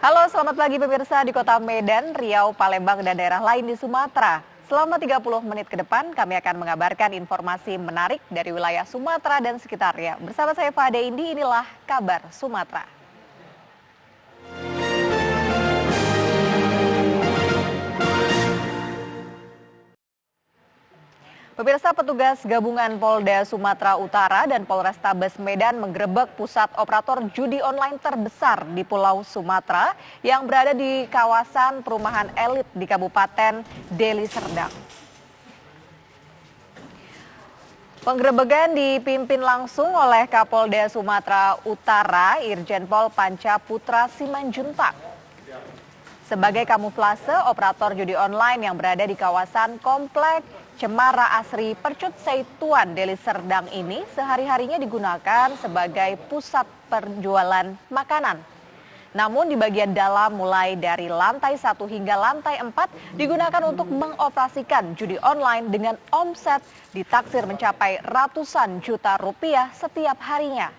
Halo, selamat pagi pemirsa di Kota Medan, Riau, Palembang, dan daerah lain di Sumatera. Selama 30 menit ke depan, kami akan mengabarkan informasi menarik dari wilayah Sumatera dan sekitarnya. Bersama saya Fade Indi, inilah Kabar Sumatera. Pemirsa, petugas gabungan Polda Sumatera Utara dan Polrestabes Medan menggerebek pusat operator judi online terbesar di Pulau Sumatera yang berada di kawasan perumahan elit di Kabupaten Deli Serdang. Penggerebekan dipimpin langsung oleh Kapolda Sumatera Utara Irjen Pol Panca Putra Simanjuntak. Sebagai kamuflase, operator judi online yang berada di kawasan Komplek Cemara Asri Percut Seituan Deli Serdang ini sehari-harinya digunakan sebagai pusat penjualan makanan. Namun di bagian dalam mulai dari lantai 1 hingga lantai 4 digunakan untuk mengoperasikan judi online dengan omset ditaksir mencapai ratusan juta rupiah setiap harinya.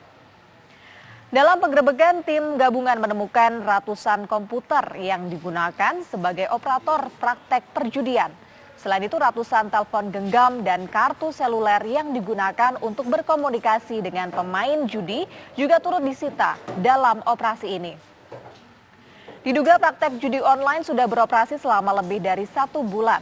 Dalam penggerebekan, tim gabungan menemukan ratusan komputer yang digunakan sebagai operator praktek perjudian. Selain itu, ratusan telepon genggam dan kartu seluler yang digunakan untuk berkomunikasi dengan pemain judi juga turut disita dalam operasi ini. Diduga praktek judi online sudah beroperasi selama lebih dari 1 bulan.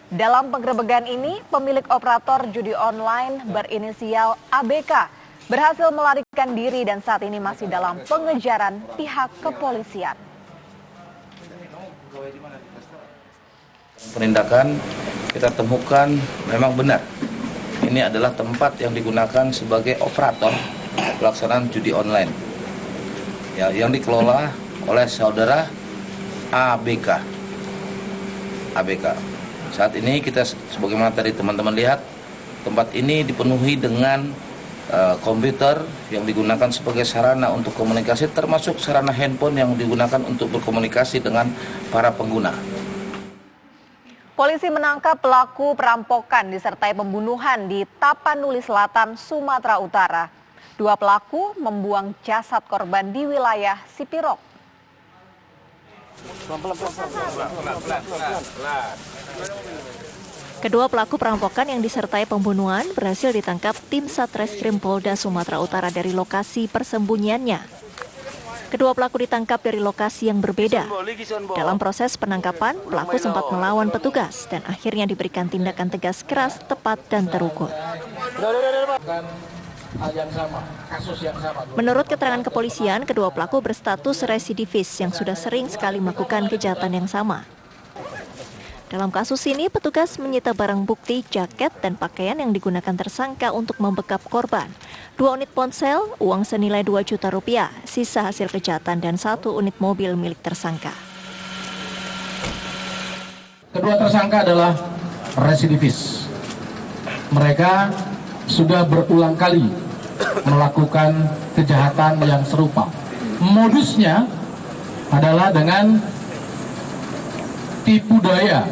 Dalam penggerebekan ini, pemilik operator judi online berinisial ABK berhasil melarikan diri dan saat ini masih dalam pengejaran pihak kepolisian. Penindakan kita temukan memang benar. Ini adalah tempat yang digunakan sebagai operator pelaksanaan judi online. Ya, yang dikelola oleh saudara ABK. Saat ini kita sebagaimana tadi teman-teman lihat, tempat ini dipenuhi dengan komputer yang digunakan sebagai sarana untuk komunikasi, termasuk sarana handphone yang digunakan untuk berkomunikasi dengan para pengguna. Polisi menangkap pelaku perampokan disertai pembunuhan di Tapanuli Selatan, Sumatera Utara. 2 pelaku membuang jasad korban di wilayah Sipirok. Kedua pelaku perampokan yang disertai pembunuhan berhasil ditangkap tim Satreskrim Polda Sumatera Utara dari lokasi persembunyiannya. Kedua pelaku ditangkap dari lokasi yang berbeda. Dalam proses penangkapan, pelaku sempat melawan petugas dan akhirnya diberikan tindakan tegas keras, tepat, dan terukur. Menurut keterangan kepolisian, kedua pelaku berstatus residivis yang sudah sering sekali melakukan kejahatan yang sama. Dalam kasus ini, petugas menyita barang bukti, jaket, dan pakaian yang digunakan tersangka untuk membekap korban. 2 unit ponsel, uang senilai 2 juta rupiah, sisa hasil kejahatan, dan 1 unit mobil milik tersangka. Kedua tersangka adalah residivis. Mereka sudah berulang kali melakukan kejahatan yang serupa. Modusnya adalah dengan tipu daya.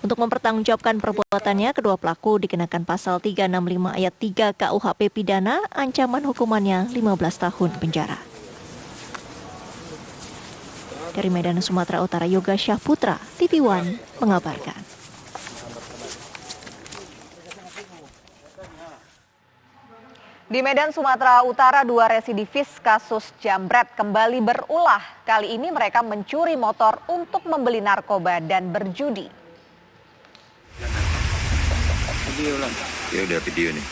Untuk mempertanggungjawabkan perbuatannya, kedua pelaku dikenakan pasal 365 ayat 3 KUHP pidana, ancaman hukumannya 15 tahun penjara. Dari Medan, Sumatera Utara, Yoga Syahputra, TV One mengabarkan. Di Medan, Sumatera Utara, 2 residivis kasus jambret kembali berulah. Kali ini mereka mencuri motor untuk membeli narkoba dan berjudi. Ya udah video nih.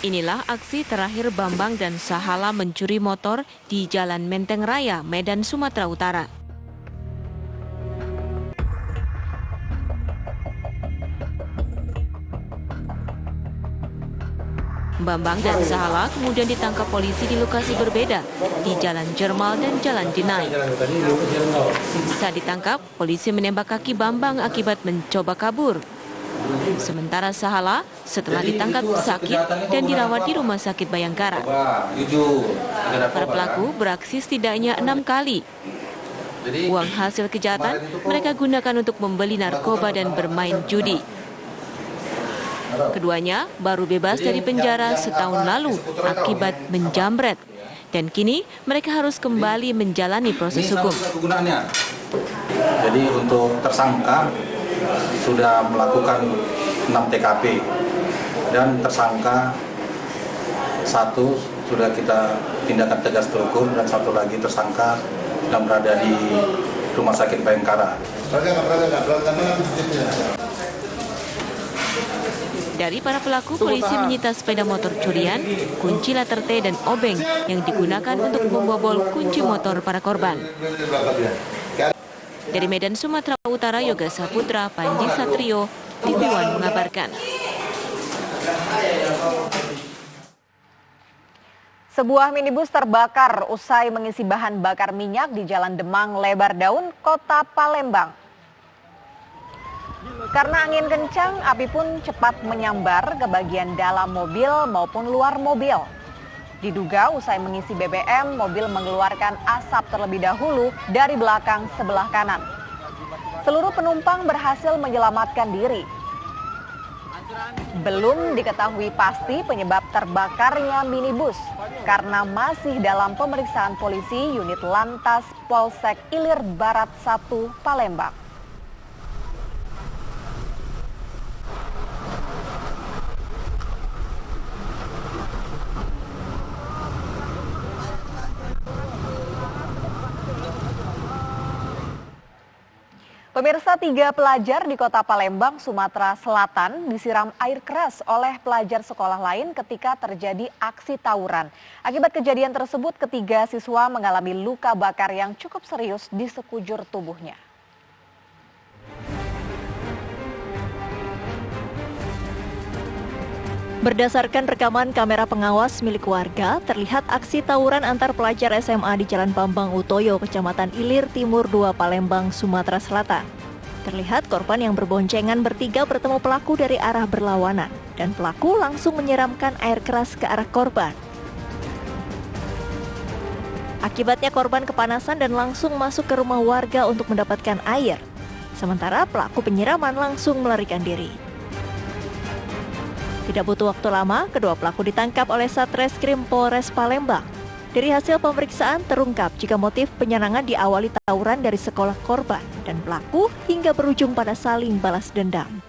Inilah aksi terakhir Bambang dan Sahala mencuri motor di Jalan Menteng Raya, Medan, Sumatera Utara. Bambang dan Sahala kemudian ditangkap polisi di lokasi berbeda, di Jalan Jermal dan Jalan Jenai. Saat ditangkap, polisi menembak kaki Bambang akibat mencoba kabur. Sementara Sahala setelah ditangkap sakit dan dirawat di Rumah Sakit Bayangkara. Para pelaku beraksi setidaknya 6 kali. Uang hasil kejahatan mereka gunakan untuk membeli narkoba dan bermain judi. Keduanya baru bebas dari penjara setahun lalu akibat menjamret. Dan kini mereka harus kembali menjalani proses hukum. Jadi untuk tersangka sudah melakukan 6 TKP dan tersangka satu sudah kita tindakan tegas terukur dan satu lagi tersangka sedang berada di Rumah Sakit Bayangkara. Dari para pelaku, polisi menyita sepeda motor curian, kunci latar T dan obeng yang digunakan untuk membobol kunci motor para korban. Dari Medan, Sumatera Utara, Yoga Saputra, Panji Satrio, TV One mengabarkan. Sebuah minibus terbakar usai mengisi bahan bakar minyak di Jalan Demang Lebar Daun, Kota Palembang. Karena angin kencang, api pun cepat menyambar ke bagian dalam mobil maupun luar mobil. Diduga usai mengisi BBM, mobil mengeluarkan asap terlebih dahulu dari belakang sebelah kanan. Seluruh penumpang berhasil menyelamatkan diri. Belum diketahui pasti penyebab terbakarnya minibus karena masih dalam pemeriksaan polisi unit Lantas Polsek Ilir Barat 1 Palembang. Pemirsa, 3 pelajar di Kota Palembang, Sumatera Selatan disiram air keras oleh pelajar sekolah lain ketika terjadi aksi tawuran. Akibat kejadian tersebut, ketiga siswa mengalami luka bakar yang cukup serius di sekujur tubuhnya. Berdasarkan rekaman kamera pengawas milik warga, terlihat aksi tawuran antar pelajar SMA di Jalan Bambang Utoyo, Kecamatan Ilir Timur 2, Palembang, Sumatera Selatan. Terlihat korban yang berboncengan bertiga bertemu pelaku dari arah berlawanan, dan pelaku langsung menyiramkan air keras ke arah korban. Akibatnya korban kepanasan dan langsung masuk ke rumah warga untuk mendapatkan air. Sementara pelaku penyiraman langsung melarikan diri. Tidak butuh waktu lama, kedua pelaku ditangkap oleh Satreskrim Polres Palembang. Dari hasil pemeriksaan terungkap jika motif penyerangan diawali tawuran dari sekolah korban dan pelaku hingga berujung pada saling balas dendam.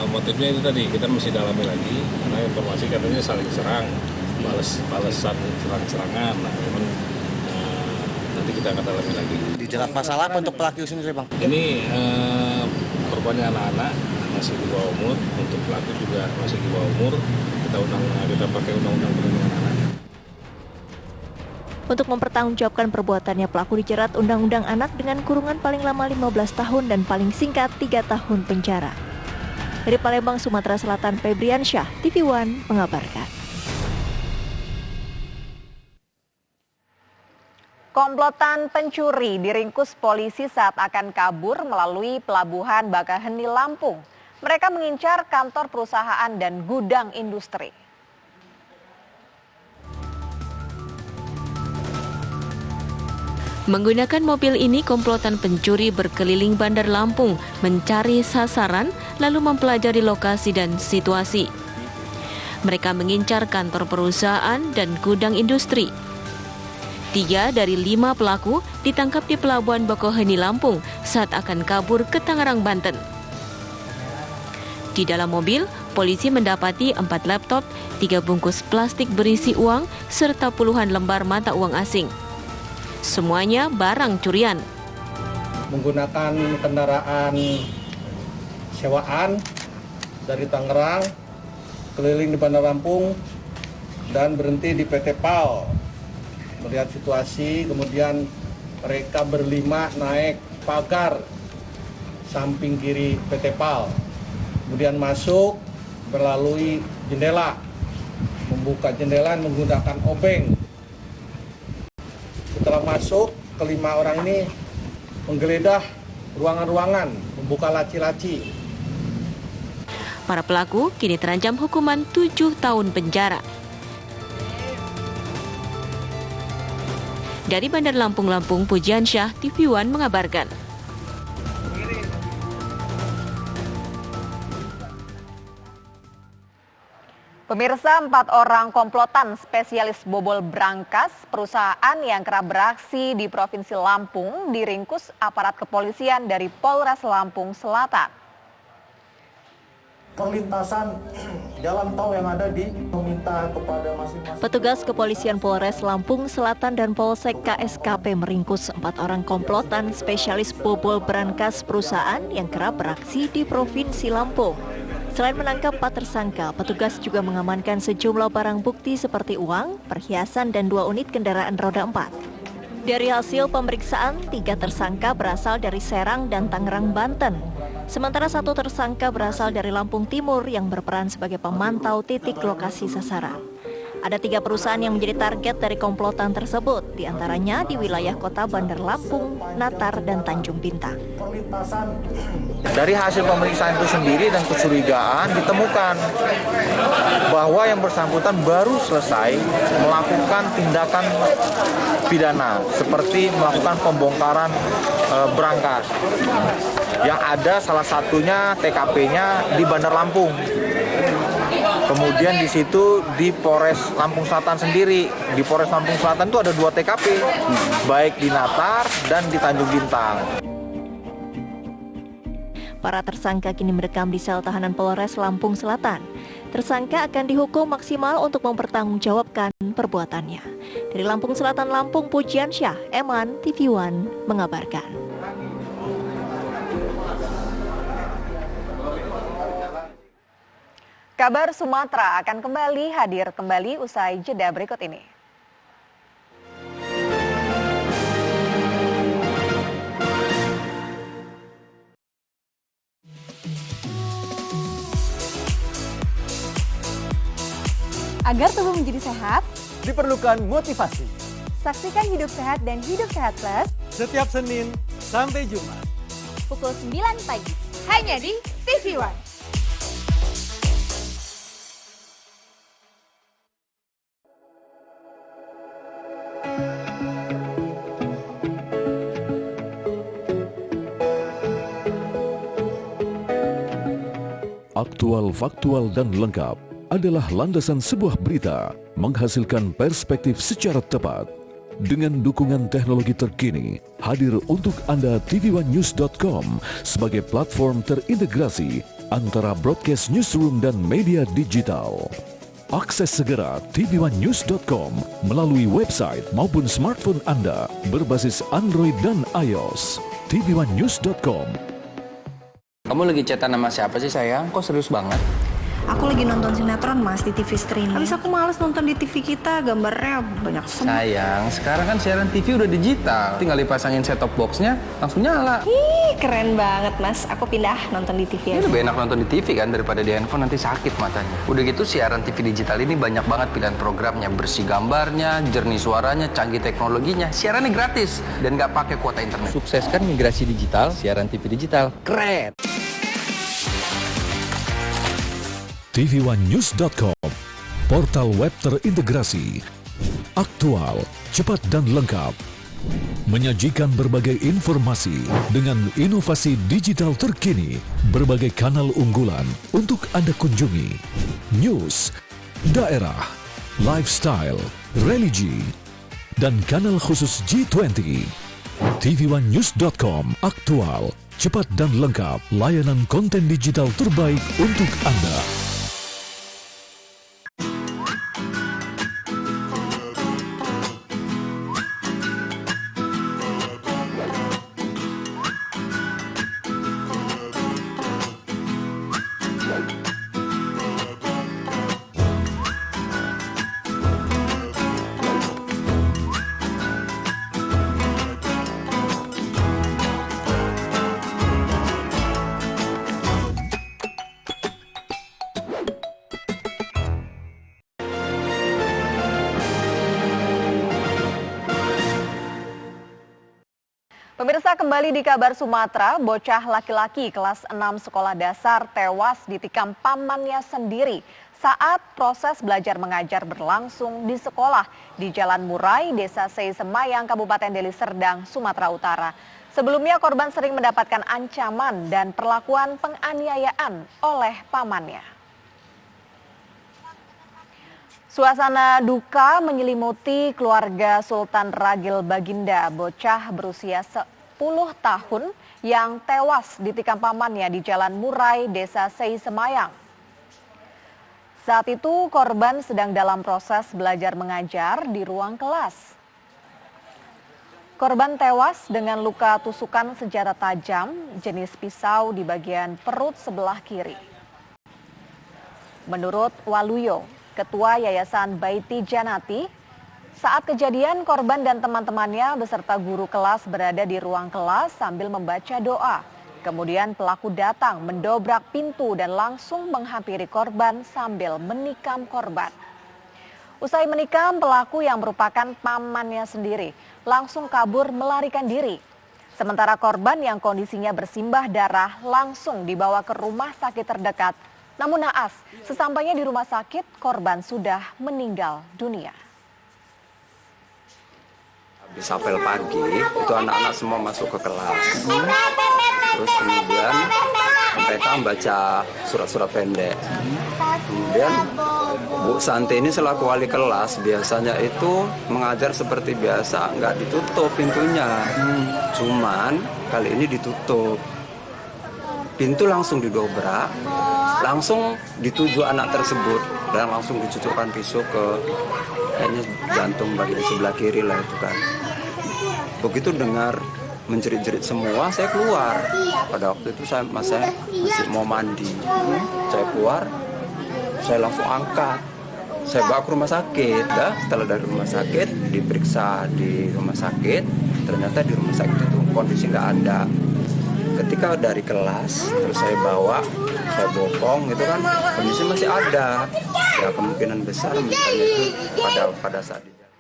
Motifnya itu tadi kita mesti dalami lagi karena informasi katanya saling serang, balasan serang-serangan. Nah, memang nanti kita akan dalami lagi. Dijerat masalah apa untuk pelaku sendiri, Bang? Ini korbannya anak-anak masih di bawah umur, untuk pelaku juga masih di bawah umur. Kita pakai undang-undang perlindungan anak. Untuk mempertanggungjawabkan perbuatannya, pelaku dijerat Undang-Undang Anak dengan kurungan paling lama 15 tahun dan paling singkat 3 tahun penjara. Dari Palembang, Sumatera Selatan, Febriansyah, TV One mengabarkan. Komplotan pencuri diringkus polisi saat akan kabur melalui Pelabuhan Bakaheni, Lampung. Mereka mengincar kantor perusahaan dan gudang industri. Menggunakan mobil ini, komplotan pencuri berkeliling Bandar Lampung mencari sasaran lalu mempelajari lokasi dan situasi. Mereka mengincar kantor perusahaan dan gudang industri. 3 dari 5 pelaku ditangkap di Pelabuhan Bakaheni, Lampung saat akan kabur ke Tangerang, Banten. Di dalam mobil, polisi mendapati 4 laptop, 3 bungkus plastik berisi uang, serta puluhan lembar mata uang asing. Semuanya barang curian. Menggunakan kendaraan sewaan dari Tangerang, keliling di Bandar Lampung, dan berhenti di PT PAL. Melihat situasi, kemudian mereka berlima naik pagar samping kiri PT PAL. Kemudian masuk melalui jendela, membuka jendela menggunakan obeng. Setelah masuk, kelima orang ini menggeledah ruangan-ruangan, membuka laci-laci. Para pelaku kini terancam hukuman 7 tahun penjara. Dari Bandar Lampung, Pujiansyah, TV One mengabarkan. . Pemirsa, 4 orang komplotan spesialis bobol brankas perusahaan yang kerap beraksi di Provinsi Lampung diringkus aparat kepolisian dari Polres Lampung Selatan. Perlintasan jalan tol yang ada di meminta kepada masing-masing. Petugas kepolisian Polres Lampung Selatan dan Polsek KSKP meringkus 4 orang komplotan spesialis bobol brankas perusahaan yang kerap beraksi di Provinsi Lampung. Selain menangkap 4 tersangka, petugas juga mengamankan sejumlah barang bukti seperti uang, perhiasan, dan 2 unit kendaraan roda 4. Dari hasil pemeriksaan, 3 tersangka berasal dari Serang dan Tangerang, Banten. Sementara 1 tersangka berasal dari Lampung Timur yang berperan sebagai pemantau titik lokasi sasaran. Ada 3 perusahaan yang menjadi target dari komplotan tersebut, diantaranya di wilayah kota Bandar Lampung, Natar, dan Tanjung Bintang. Dari hasil pemeriksaan itu sendiri dan kecurigaan ditemukan bahwa yang bersangkutan baru selesai melakukan tindakan pidana seperti melakukan pembongkaran brankas. Yang ada salah satunya TKP-nya di Bandar Lampung. Kemudian di situ di Polres Lampung Selatan sendiri, di Polres Lampung Selatan itu ada 2 TKP, baik di Natar dan di Tanjung Bintang. Para tersangka kini mendekam di sel tahanan Polres Lampung Selatan. Tersangka akan dihukum maksimal untuk mempertanggungjawabkan perbuatannya. Dari Lampung Selatan, Lampung, Pujiansyah, Eman, TV One mengabarkan. Kabar Sumatera akan hadir kembali usai jeda berikut ini. Agar tubuh menjadi sehat, diperlukan motivasi. Saksikan Hidup Sehat dan Hidup Sehat Plus Setiap Senin sampai Jumat. pukul 9 pagi. Hanya di TV One. Aktual, faktual, dan lengkap adalah landasan sebuah berita menghasilkan perspektif secara tepat. Dengan dukungan teknologi terkini, hadir untuk Anda tvOneNews.com sebagai platform terintegrasi antara broadcast newsroom dan media digital. Akses segera tvOneNews.com melalui website maupun smartphone Anda berbasis Android dan iOS. tvOneNews.com. Kamu lagi chatan sama siapa sih sayang? Kok serius banget? Aku lagi nonton sinetron mas di TV streaming. Habis aku males nonton di TV kita, gambarnya banyak semua. Sayang, sekarang kan siaran TV udah digital. Tinggal dipasangin set-top box-nya, langsung nyala. Ih, keren banget mas. Aku pindah nonton di TV aja. Lebih enak nonton di TV kan daripada di handphone, nanti sakit matanya. Udah gitu siaran TV digital ini banyak banget pilihan programnya. Bersih gambarnya, jernih suaranya, canggih teknologinya. Siarannya gratis dan nggak pakai kuota internet. Sukseskan migrasi digital, siaran TV digital. Keren! tvOneNews.com, portal web terintegrasi, aktual, cepat dan lengkap, menyajikan berbagai informasi dengan inovasi digital terkini, berbagai kanal unggulan untuk Anda kunjungi, news, daerah, lifestyle, religi, dan kanal khusus G20. tvOneNews.com, aktual, cepat dan lengkap, layanan konten digital terbaik untuk Anda. Pemirsa, kembali di Kabar Sumatera, bocah laki-laki kelas 6 sekolah dasar tewas ditikam pamannya sendiri saat proses belajar mengajar berlangsung di sekolah di Jalan Murai, Desa Seisemayang, Kabupaten Deli Serdang, Sumatera Utara. Sebelumnya korban sering mendapatkan ancaman dan perlakuan penganiayaan oleh pamannya. Suasana duka menyelimuti keluarga Sultan Ragil Baginda, bocah berusia 10 tahun yang tewas ditikam pamannya di Jalan Murai, Desa Sei Semayang. Saat itu korban sedang dalam proses belajar mengajar di ruang kelas. Korban tewas dengan luka tusukan senjata tajam jenis pisau di bagian perut sebelah kiri. Menurut Waluyo, Ketua Yayasan Baiti Janati, saat kejadian korban dan teman-temannya beserta guru kelas berada di ruang kelas sambil membaca doa. Kemudian pelaku datang mendobrak pintu dan langsung menghampiri korban sambil menikam korban. Usai menikam, pelaku yang merupakan pamannya sendiri langsung kabur melarikan diri. Sementara korban yang kondisinya bersimbah darah langsung dibawa ke rumah sakit terdekat. Namun naas, sesampainya di rumah sakit, korban sudah meninggal dunia. Habis apel pagi, itu anak-anak semua masuk ke kelas. Terus kemudian mereka membaca surat-surat pendek. Kemudian Bu Santi ini selaku wali kelas biasanya itu mengajar seperti biasa, nggak ditutup pintunya. Cuman kali ini ditutup. Pintu langsung didobrak, langsung dituju anak tersebut dan langsung dicucukkan pisau ke kayaknya jantung bagian sebelah kiri lah itu kan. Begitu dengar menjerit-jerit semua, saya keluar. Pada waktu itu saya masih mau mandi. Saya keluar, saya langsung angkat. Saya bawa ke rumah sakit. Setelah dari rumah sakit, diperiksa di rumah sakit. Ternyata di rumah sakit itu kondisi nggak ada. Ketika dari kelas, terus saya bawa, saya bopong, itu kan kondisi masih ada. Ya kemungkinan besar misalnya itu pada saat di jalan.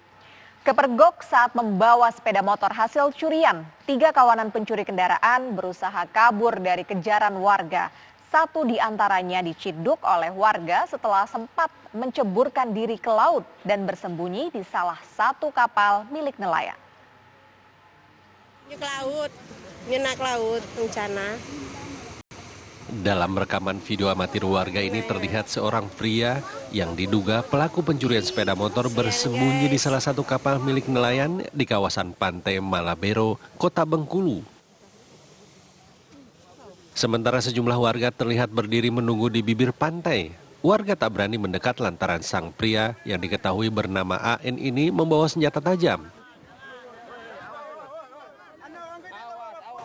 Kepergok saat membawa sepeda motor hasil curian. 3 kawanan pencuri kendaraan berusaha kabur dari kejaran warga. 1 diantaranya diciduk oleh warga setelah sempat menceburkan diri ke laut dan bersembunyi di salah satu kapal milik nelayan. Nyenak laut, bencana. Dalam rekaman video amatir warga ini terlihat seorang pria yang diduga pelaku pencurian sepeda motor bersembunyi di salah satu kapal milik nelayan di kawasan pantai Malabero, Kota Bengkulu. Sementara sejumlah warga terlihat berdiri menunggu di bibir pantai. Warga tak berani mendekat lantaran sang pria yang diketahui bernama AN ini membawa senjata tajam.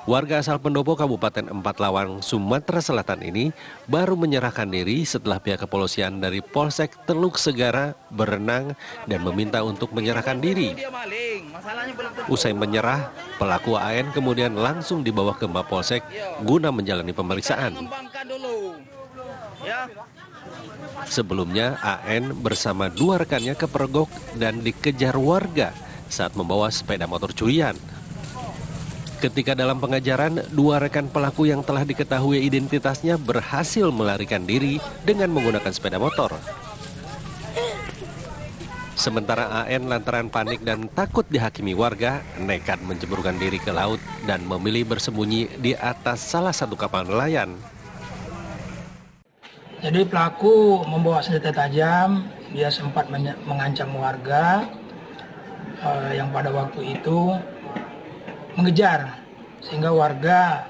Warga asal Pendopo Kabupaten Empat Lawang, Sumatera Selatan ini baru menyerahkan diri setelah pihak kepolisian dari Polsek Teluk Segara berenang dan meminta untuk menyerahkan diri. Usai menyerah, pelaku AN kemudian langsung dibawa ke Mapolsek guna menjalani pemeriksaan. Sebelumnya, AN bersama 2 rekannya kepergok dan dikejar warga saat membawa sepeda motor curian. Ketika dalam pengejaran, 2 rekan pelaku yang telah diketahui identitasnya berhasil melarikan diri dengan menggunakan sepeda motor. Sementara AN lantaran panik dan takut dihakimi warga, nekat menjeburkan diri ke laut dan memilih bersembunyi di atas salah satu kapal nelayan. Jadi pelaku membawa senjata tajam, dia sempat mengancam warga yang pada waktu itu mengejar, sehingga warga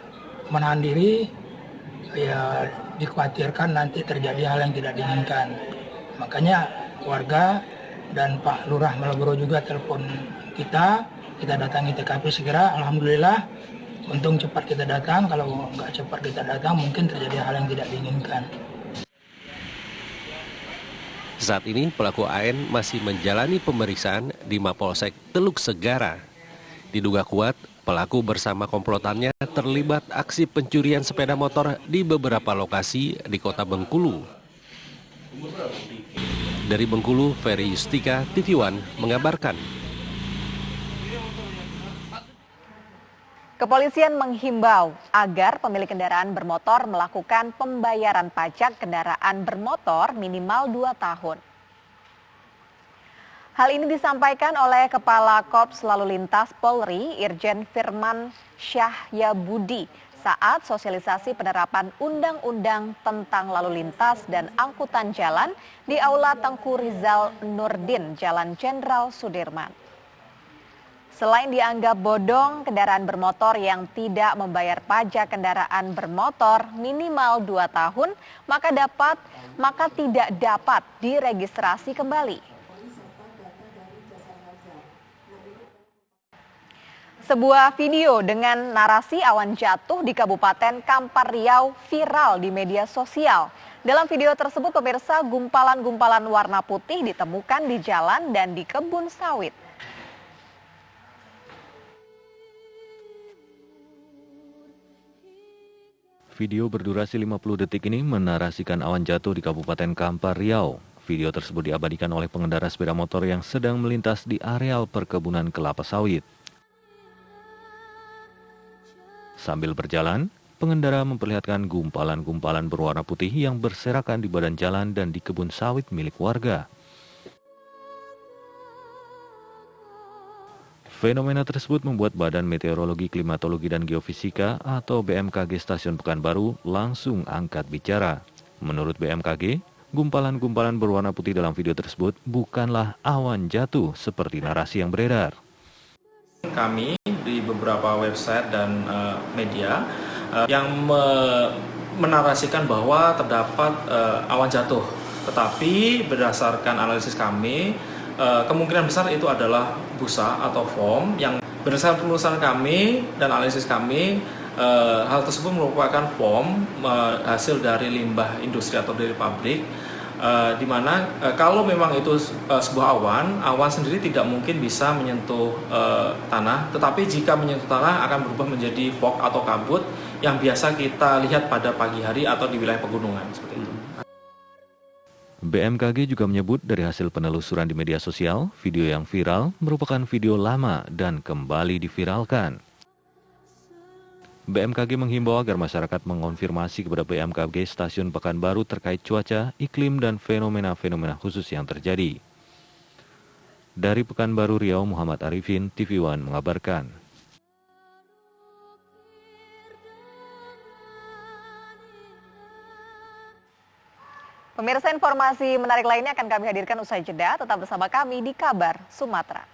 menahan diri, ya dikhawatirkan nanti terjadi hal yang tidak diinginkan. Makanya warga dan Pak Lurah Malabero juga telepon kita datangi TKP segera. Alhamdulillah, untung cepat kita datang. Kalau nggak cepat kita datang, mungkin terjadi hal yang tidak diinginkan. Saat ini pelaku AN masih menjalani pemeriksaan di Mapolsek Teluk Segara. Diduga kuat, pelaku bersama komplotannya terlibat aksi pencurian sepeda motor di beberapa lokasi di Kota Bengkulu. Dari Bengkulu, Ferry Yustika, TV One mengabarkan. Kepolisian menghimbau agar pemilik kendaraan bermotor melakukan pembayaran pajak kendaraan bermotor minimal 2 tahun. Hal ini disampaikan oleh Kepala Korps Lalu Lintas Polri, Irjen Firman Syahyabudi, saat sosialisasi penerapan Undang-Undang tentang Lalu Lintas dan Angkutan Jalan di Aula Tengku Rizal Nurdin, Jalan Jenderal Sudirman. Selain dianggap bodong, kendaraan bermotor yang tidak membayar pajak kendaraan bermotor minimal 2 tahun, maka tidak dapat diregistrasi kembali. Sebuah video dengan narasi awan jatuh di Kabupaten Kampar Riau viral di media sosial. Dalam video tersebut, pemirsa, gumpalan-gumpalan warna putih ditemukan di jalan dan di kebun sawit. Video berdurasi 50 detik ini menarasikan awan jatuh di Kabupaten Kampar Riau. Video tersebut diabadikan oleh pengendara sepeda motor yang sedang melintas di areal perkebunan kelapa sawit. Sambil berjalan, pengendara memperlihatkan gumpalan-gumpalan berwarna putih yang berserakan di badan jalan dan di kebun sawit milik warga. Fenomena tersebut membuat Badan Meteorologi, Klimatologi, dan Geofisika atau BMKG Stasiun Pekanbaru langsung angkat bicara. Menurut BMKG, gumpalan-gumpalan berwarna putih dalam video tersebut bukanlah awan jatuh seperti narasi yang beredar. Kami di beberapa website dan media yang menarasikan bahwa terdapat awan jatuh. Tetapi berdasarkan analisis kami, kemungkinan besar itu adalah busa atau foam yang berdasarkan penelusuran kami dan analisis kami, hal tersebut merupakan foam hasil dari limbah industri atau dari pabrik. Di mana kalau memang itu sebuah awan sendiri tidak mungkin bisa menyentuh tanah, tetapi jika menyentuh tanah akan berubah menjadi fog atau kabut yang biasa kita lihat pada pagi hari atau di wilayah pegunungan seperti itu. BMKG juga menyebut dari hasil penelusuran di media sosial, video yang viral merupakan video lama dan kembali diviralkan. BMKG menghimbau agar masyarakat mengonfirmasi kepada BMKG Stasiun Pekanbaru terkait cuaca, iklim, dan fenomena-fenomena khusus yang terjadi. Dari Pekanbaru Riau, Muhammad Arifin, TV One mengabarkan. Pemirsa, informasi menarik lainnya akan kami hadirkan usai jeda. Tetap bersama kami di Kabar Sumatera.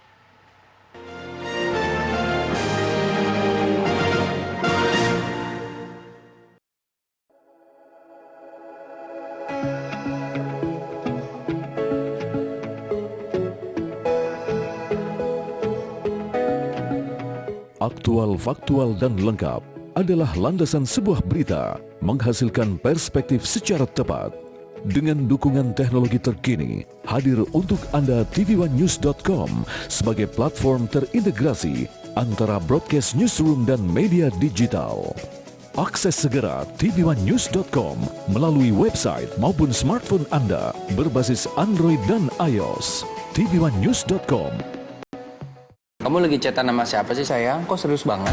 Aktual, faktual, dan lengkap adalah landasan sebuah berita menghasilkan perspektif secara tepat. Dengan dukungan teknologi terkini, hadir untuk Anda tvOneNews.com sebagai platform terintegrasi antara broadcast newsroom dan media digital. Akses segera tvOneNews.com melalui website maupun smartphone Anda berbasis Android dan iOS. tvOneNews.com. Kamu lagi chatan sama siapa sih sayang? Kok serius banget?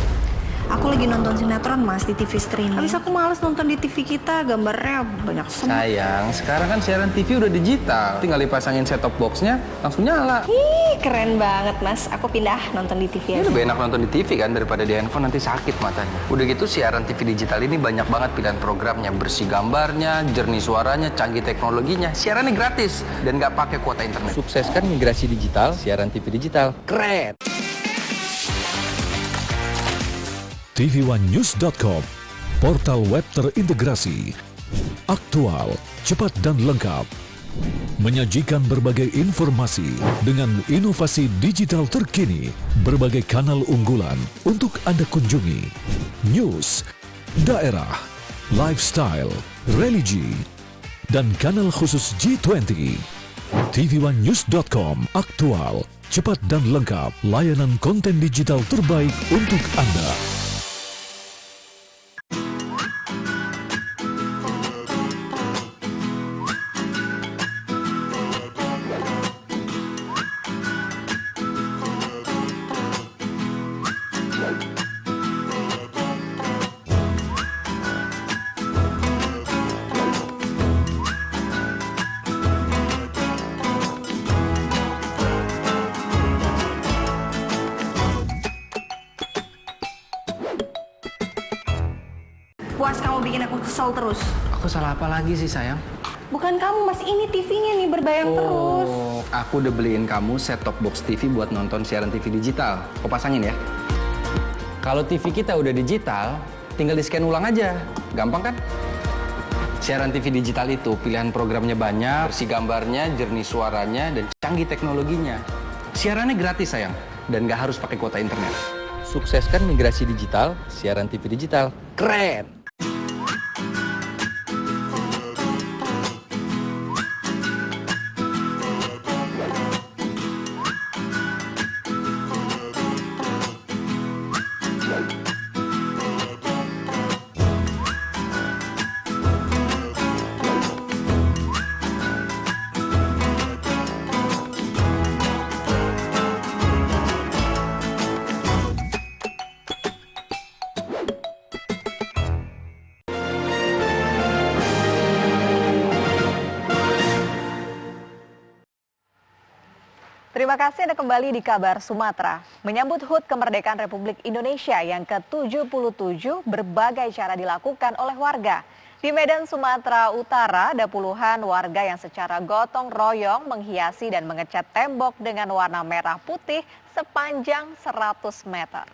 Aku lagi nonton sinetron mas di TV streaming. Habis aku males nonton di TV kita, gambarnya banyak semut. Sayang, sekarang kan siaran TV udah digital. Tinggal dipasangin set-top box-nya, langsung nyala. Ih, keren banget mas. Aku pindah nonton di TV aja. Lebih enak nonton di TV kan daripada di handphone, nanti sakit matanya. Udah gitu siaran TV digital ini banyak banget pilihan programnya. Bersih gambarnya, jernih suaranya, canggih teknologinya. Siarannya gratis dan nggak pakai kuota internet. Sukseskan migrasi digital, siaran TV digital. Keren! tvOneNews.com, portal web terintegrasi, aktual, cepat dan lengkap, menyajikan berbagai informasi dengan inovasi digital terkini, berbagai kanal unggulan untuk Anda kunjungi, news, daerah, lifestyle, religi, dan kanal khusus G20. tvOneNews.com, aktual, cepat dan lengkap, layanan konten digital terbaik untuk Anda. kamu bikin aku kesel terus. Aku salah apa lagi sih sayang? Bukan kamu mas, ini TV-nya nih berbayang terus. Oh, aku udah beliin kamu set-top box TV buat nonton siaran TV digital. Kau pasangin ya. Kalau TV kita udah digital, tinggal di-scan ulang aja. Gampang kan? Siaran TV digital itu pilihan programnya banyak, bersih gambarnya, jernih suaranya, dan canggih teknologinya. Siarannya gratis sayang, dan nggak harus pakai kuota internet. Sukseskan migrasi digital, siaran TV digital. Keren! Terima kasih Anda kembali di Kabar Sumatera. Menyambut HUT Kemerdekaan Republik Indonesia yang ke-77, berbagai cara dilakukan oleh warga. Di Medan, Sumatera Utara, ada puluhan warga yang secara gotong royong menghiasi dan mengecat tembok dengan warna merah putih sepanjang 100 meter.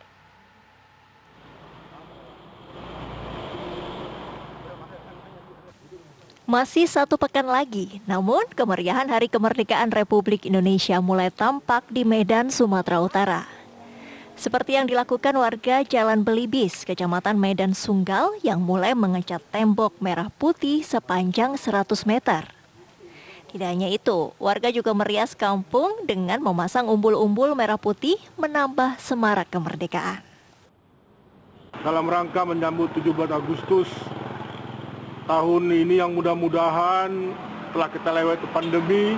Masih 1 pekan lagi, namun kemeriahan Hari Kemerdekaan Republik Indonesia mulai tampak di Medan, Sumatera Utara. Seperti yang dilakukan warga Jalan Belibis, Kecamatan Medan Sunggal yang mulai mengecat tembok merah putih sepanjang 100 meter. Tidak hanya itu, warga juga merias kampung dengan memasang umbul-umbul merah putih menambah semarak kemerdekaan. Dalam rangka menyambut 17 Agustus tahun ini yang mudah-mudahan setelah kita lewati pandemi,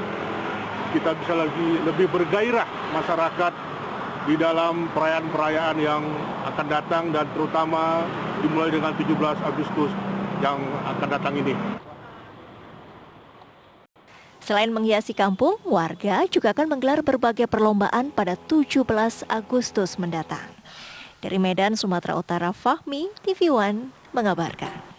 kita bisa lebih bergairah masyarakat di dalam perayaan-perayaan yang akan datang dan terutama dimulai dengan 17 Agustus yang akan datang ini. Selain menghiasi kampung, warga juga akan menggelar berbagai perlombaan pada 17 Agustus mendatang. Dari Medan, Sumatera Utara, Fahmi, TV One mengabarkan.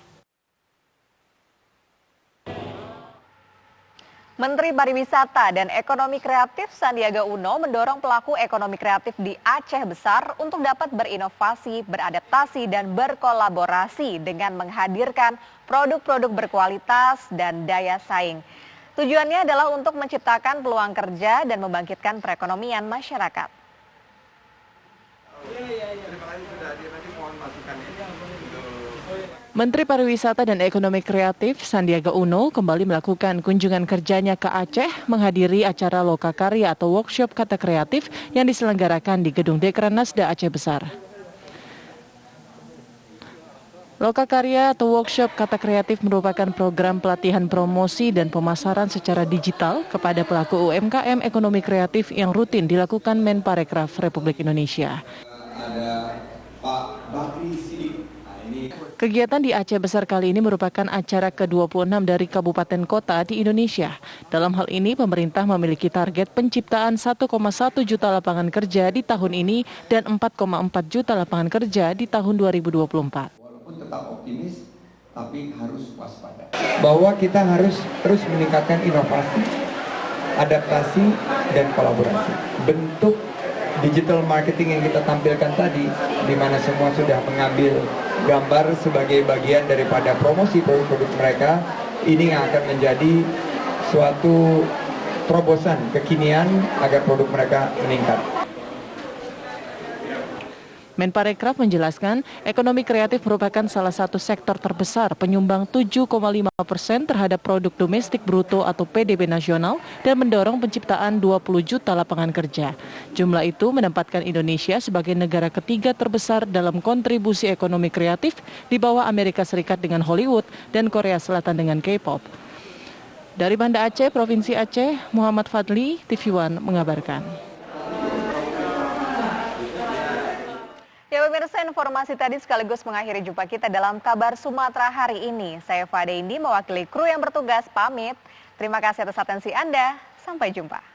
Menteri Pariwisata dan Ekonomi Kreatif Sandiaga Uno mendorong pelaku ekonomi kreatif di Aceh Besar untuk dapat berinovasi, beradaptasi, dan berkolaborasi dengan menghadirkan produk-produk berkualitas dan daya saing. Tujuannya adalah untuk menciptakan peluang kerja dan membangkitkan perekonomian masyarakat. Menteri Pariwisata dan Ekonomi Kreatif Sandiaga Uno kembali melakukan kunjungan kerjanya ke Aceh menghadiri acara Lokakarya atau workshop kata kreatif yang diselenggarakan di Gedung Dekranasda Aceh Besar. Lokakarya atau workshop kata kreatif merupakan program pelatihan promosi dan pemasaran secara digital kepada pelaku UMKM ekonomi kreatif yang rutin dilakukan Menparekraf Republik Indonesia. Ada Pak Bakri Sidik. Kegiatan di Aceh Besar kali ini merupakan acara ke-26 dari kabupaten kota di Indonesia. Dalam hal ini, pemerintah memiliki target penciptaan 1,1 juta lapangan kerja di tahun ini dan 4,4 juta lapangan kerja di tahun 2024. Walaupun tetap optimis, tapi harus waspada. Bahwa kita harus terus meningkatkan inovasi, adaptasi, dan kolaborasi. Bentuk digital marketing yang kita tampilkan tadi, di mana semua sudah mengambil gambar sebagai bagian daripada promosi produk-produk mereka, ini yang akan menjadi suatu terobosan kekinian agar produk mereka meningkat. Menparekraf menjelaskan, ekonomi kreatif merupakan salah satu sektor terbesar penyumbang 7,5% terhadap produk domestik bruto atau PDB nasional dan mendorong penciptaan 20 juta lapangan kerja. Jumlah itu menempatkan Indonesia sebagai negara ketiga terbesar dalam kontribusi ekonomi kreatif di bawah Amerika Serikat dengan Hollywood dan Korea Selatan dengan K-pop. Dari Banda Aceh, Provinsi Aceh, Muhammad Fadli, TV One mengabarkan. Ya pemirsa, informasi tadi sekaligus mengakhiri jumpa kita dalam Kabar Sumatera hari ini. Saya Fade Indi mewakili kru yang bertugas pamit. Terima kasih atas atensi Anda. Sampai jumpa.